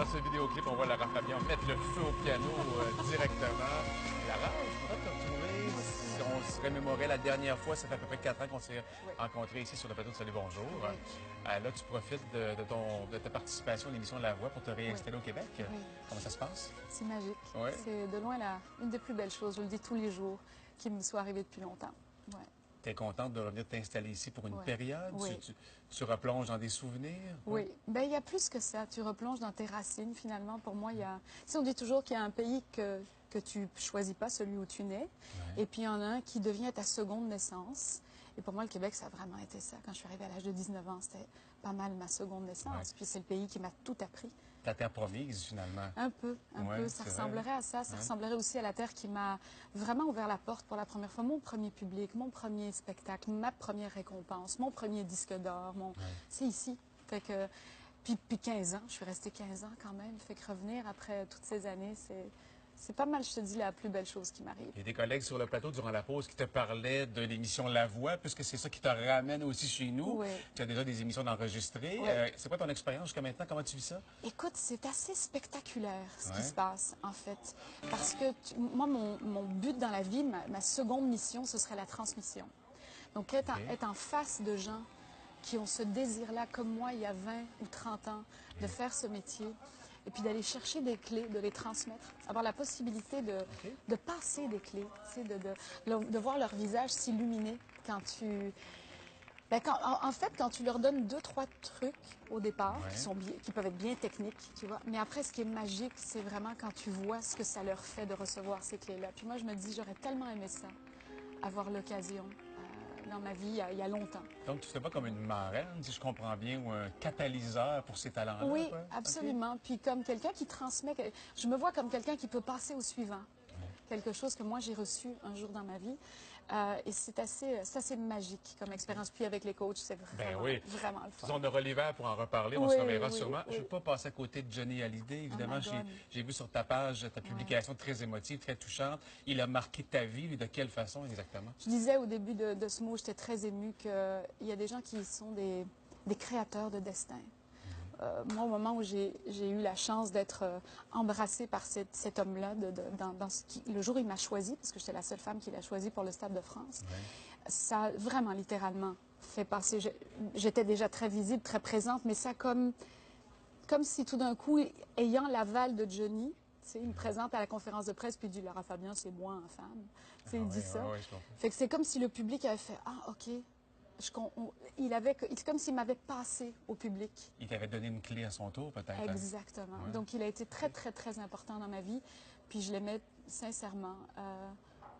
dans ce vidéoclip, on voit Lara Fabian mettre le feu au piano directement. Lara, je suis content de te retrouver. Si on se remémorait la dernière fois, ça fait à peu près 4 ans qu'on s'est rencontrés ici sur le plateau de Salut Bonjour. Là, tu profites de ta participation à l'émission La Voix pour te réinstaller au Québec. Comment ça se passe? C'est magique. C'est de loin une des plus belles choses, je le dis tous les jours, qui me soit arrivée depuis longtemps. Tu es contente de revenir t'installer ici pour une période? Oui. Tu replonges dans des souvenirs? Oui. Ben, il y a plus que ça. Tu replonges dans tes racines, finalement. Pour moi, il y a... Si on dit toujours qu'il y a un pays que tu choisis pas, celui où tu nais, et puis il y en a un qui devient ta seconde naissance. Et pour moi, le Québec, ça a vraiment été ça. Quand je suis arrivée à l'âge de 19 ans, c'était pas mal ma seconde naissance. Puis c'est le pays qui m'a tout appris. Ta terre promise, finalement. Un peu. Ça ressemblerait à ça. Ça ressemblerait aussi à la terre qui m'a vraiment ouvert la porte pour la première fois. Mon premier public, mon premier spectacle, ma première récompense, mon premier disque d'or. C'est ici. Fait que... Puis 15 ans. Je suis restée 15 ans quand même. Fait que revenir après toutes ces années, c'est pas mal, je te dis, la plus belle chose qui m'arrive. Il y a des collègues sur le plateau durant la pause qui te parlaient de l'émission La Voix, puisque c'est ça qui te ramène aussi chez nous. Oui. Tu as déjà des émissions d'enregistrer. C'est quoi ton expérience jusqu'à maintenant? Comment tu vis ça? Écoute, c'est assez spectaculaire ce qui se passe, en fait. Parce que moi, mon but dans la vie, ma seconde mission, ce serait la transmission. Donc, être en face de gens qui ont ce désir-là, comme moi, il y a 20 ou 30 ans, de faire ce métier, et puis d'aller chercher des clés, de les transmettre, avoir la possibilité de passer des clés, de voir leur visage s'illuminer quand tu... en fait, quand tu leur donnes 2-3 trucs au départ, qui peuvent être bien techniques, tu vois, mais après, ce qui est magique, c'est vraiment quand tu vois ce que ça leur fait de recevoir ces clés-là. Puis moi, je me dis, j'aurais tellement aimé ça, avoir l'occasion dans ma vie il y a longtemps. Donc, tu ne fais pas comme une marraine, si je comprends bien, ou un catalyseur pour ces talents-là? Oui, absolument. Puis comme quelqu'un qui transmet, je me vois comme quelqu'un qui peut passer au suivant. Quelque chose que moi j'ai reçu un jour dans ma vie. Et c'est assez magique comme expérience. Puis avec les coachs, c'est vraiment, vraiment le fun. On aura l'hiver pour en reparler, on se reverra sûrement. Je ne veux pas passer à côté de Johnny Hallyday. Évidemment, j'ai vu sur ta page ta publication très émotive, très touchante. Il a marqué ta vie, lui, de quelle façon exactement? Je disais au début de ce mot, j'étais très émue qu'il y a des gens qui sont des créateurs de destin. Moi, au moment où j'ai eu la chance d'être embrassée par cet homme-là, le jour où il m'a choisie, parce que j'étais la seule femme qui l'a choisi pour le Stade de France, ça a vraiment littéralement fait passer. J'étais déjà très visible, très présente, mais ça comme si tout d'un coup, ayant l'aval de Johnny, il me présente à la conférence de presse puis il dit Lara Fabian, c'est moi en femme. Il dit ça. Fait que c'est comme si le public avait fait ah ok. C'est comme s'il m'avait passé au public. Il t'avait donné une clé à son tour, peut-être. Exactement. Donc, il a été très, très, très important dans ma vie. Puis, je l'aimais sincèrement,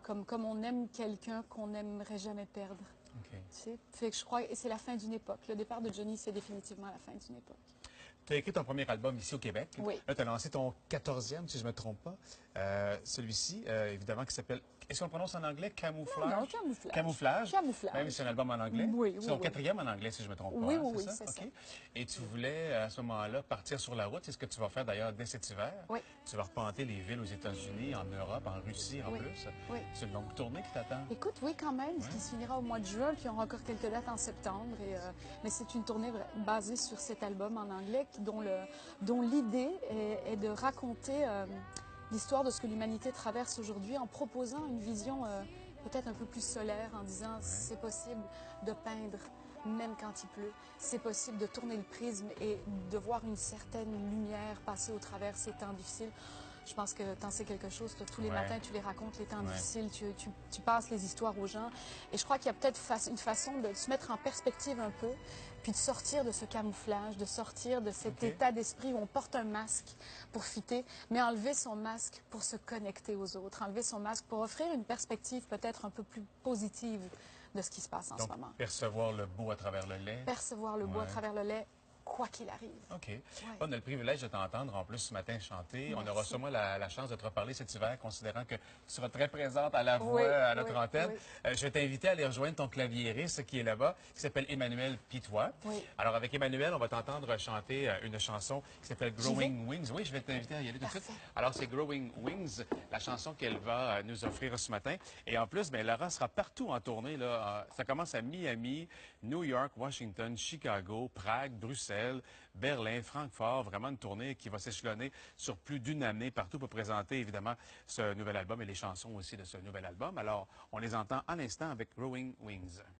comme on aime quelqu'un qu'on n'aimerait jamais perdre. Tu sais? Fait que je crois que c'est la fin d'une époque. Le départ de Johnny, c'est définitivement la fin d'une époque. Tu as écrit ton premier album ici au Québec. Oui. Là, tu as lancé ton 14e, si je ne me trompe pas. Celui-ci, évidemment, qui s'appelle... Est-ce qu'on le prononce en anglais? Camouflage? Non, Camouflage. Camouflage? Camouflage. Même si c'est un album en anglais? Oui, c'est ton 4e en anglais, si je ne me trompe pas. Oui, c'est ça. Et tu voulais, à ce moment-là, partir sur la route. C'est ce que tu vas faire, d'ailleurs, dès cet hiver. Oui. Tu vas repenter les villes aux États-Unis, en Europe, en Russie, en plus. Oui. C'est une longue tournée qui t'attend. Écoute, oui, quand même, qui se finira au mois de juin, puis on aura encore quelques dates en septembre. Mais c'est une tournée basée sur cet album en anglais, dont l'idée est de raconter l'histoire de ce que l'humanité traverse aujourd'hui en proposant une vision peut-être un peu plus solaire, en disant c'est possible de peindre même quand il pleut. C'est possible de tourner le prisme et de voir une certaine lumière passer au travers ces temps difficiles. Je pense que tu en sais quelque chose. Toi, tous les matins, tu les racontes, les temps difficiles, tu passes les histoires aux gens. Et je crois qu'il y a peut-être une façon de se mettre en perspective un peu, puis de sortir de ce camouflage, de sortir de cet état d'esprit où on porte un masque pour fitter, mais enlever son masque pour se connecter aux autres, enlever son masque pour offrir une perspective peut-être un peu plus positive de ce qui se passe en ce moment. Percevoir le beau à travers le lait. Percevoir le beau à travers le lait, quoi qu'il arrive. OK. On a le privilège de t'entendre en plus ce matin chanter. Merci. On aura sûrement la chance de te reparler cet hiver, considérant que tu seras très présente à la voix, à notre antenne. Je vais t'inviter à aller rejoindre ton claviériste qui est là-bas, qui s'appelle Emmanuel Pitois. Alors, avec Emmanuel, on va t'entendre chanter une chanson qui s'appelle Growing Wings. Oui, je vais t'inviter à y aller tout de suite. Alors, c'est Growing Wings, la chanson qu'elle va nous offrir ce matin. Et en plus, Lara sera partout en tournée. Là. Ça commence à Miami, New York, Washington, Chicago, Prague, Bruxelles. Bruxelles, Berlin, Francfort, vraiment une tournée qui va s'échelonner sur plus d'une année partout pour présenter évidemment ce nouvel album et les chansons aussi de ce nouvel album. Alors, on les entend à l'instant avec Growing Wings.